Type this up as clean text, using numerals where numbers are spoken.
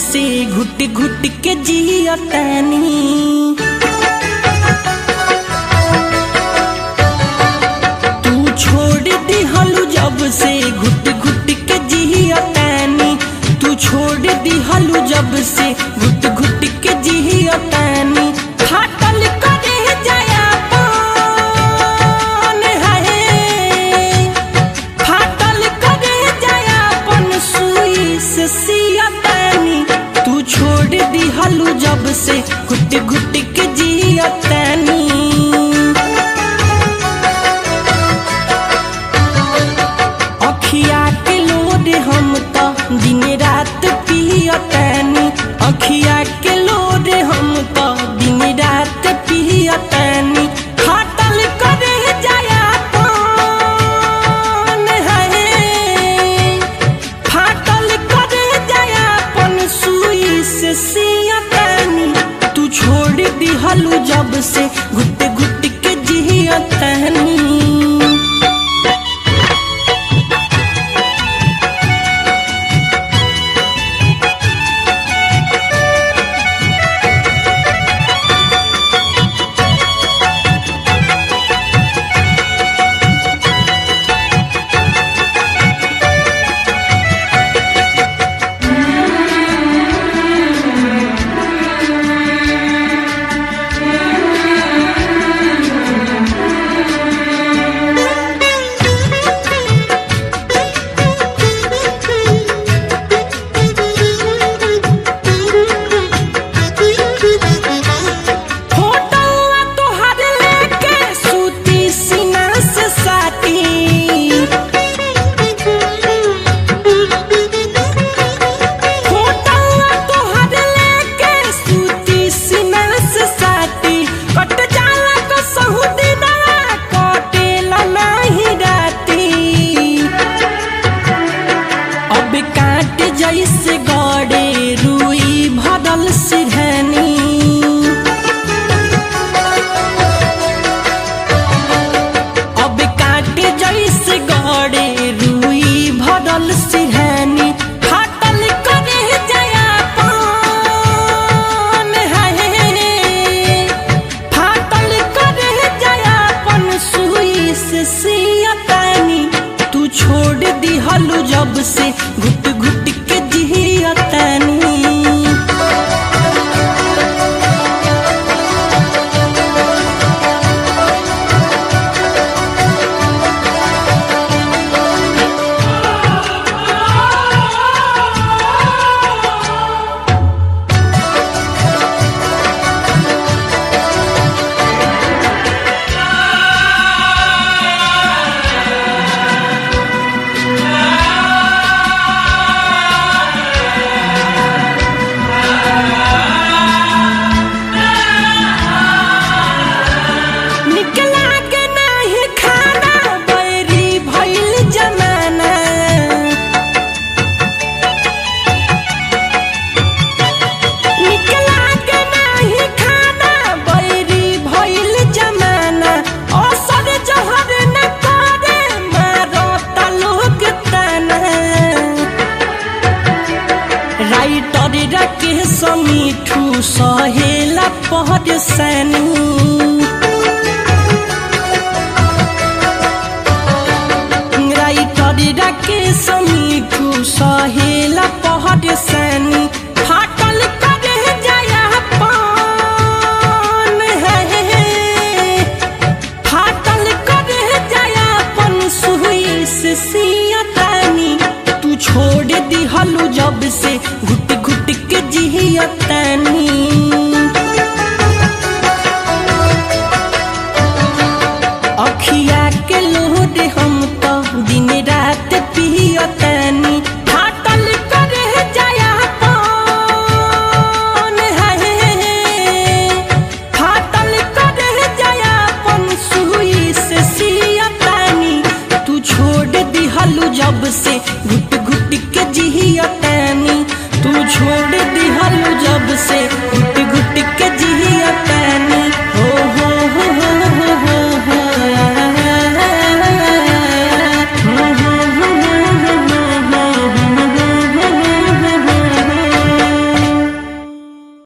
से घुट घुट के जियतानी। तू छोड़ दिहलू जब से घुट घुट के जियतानी। तू छोड़ दिहलू जब से घुट घुट के जियतानी। फाटल करे जाया पन है, फाटल करे जाया पन सुई से सियतानी। तू छोड़ दिहलू जब से घुट घुट के जियतानी। अखिया के लोड हम तो दिन रात पियतानी। अखिया के लोड हम तो दिन रात पियतानी। फाटल करे जाया पन है, फाटल करे जाया पन सुई से सियतानी। तू छोड़ दिहलू जब से घुट घुट के जियतानी। जैसे गड़े रुई भरल सिरहनी। अब काटे जैसे गड़े रुई भरल सिरहनी। फाटल करे जाया पन है, फाटल करे जाया पन सुई से सियतानी। तू छोड़ दिहलू जब से घुट घुट के जियतानी। के समीठू सहेला पहर सैनी। राइटर के समीठू सहेला पहर सैनी। फाटल करे जाया पन है, फाटल करे जाया पन सुई से सियतानी। तू छोड़ दिहलू जब से घुट घुट के जियतानी। अखिया के लोड हम तो दिन रात पियतानी। फाटल करे जाया पन है, फाटल करे जाया पन सुई से सियतानी। तू छोड़ दिहलू जब से घुट घुट के जियतानी। तू छोड़ दिहलू जब से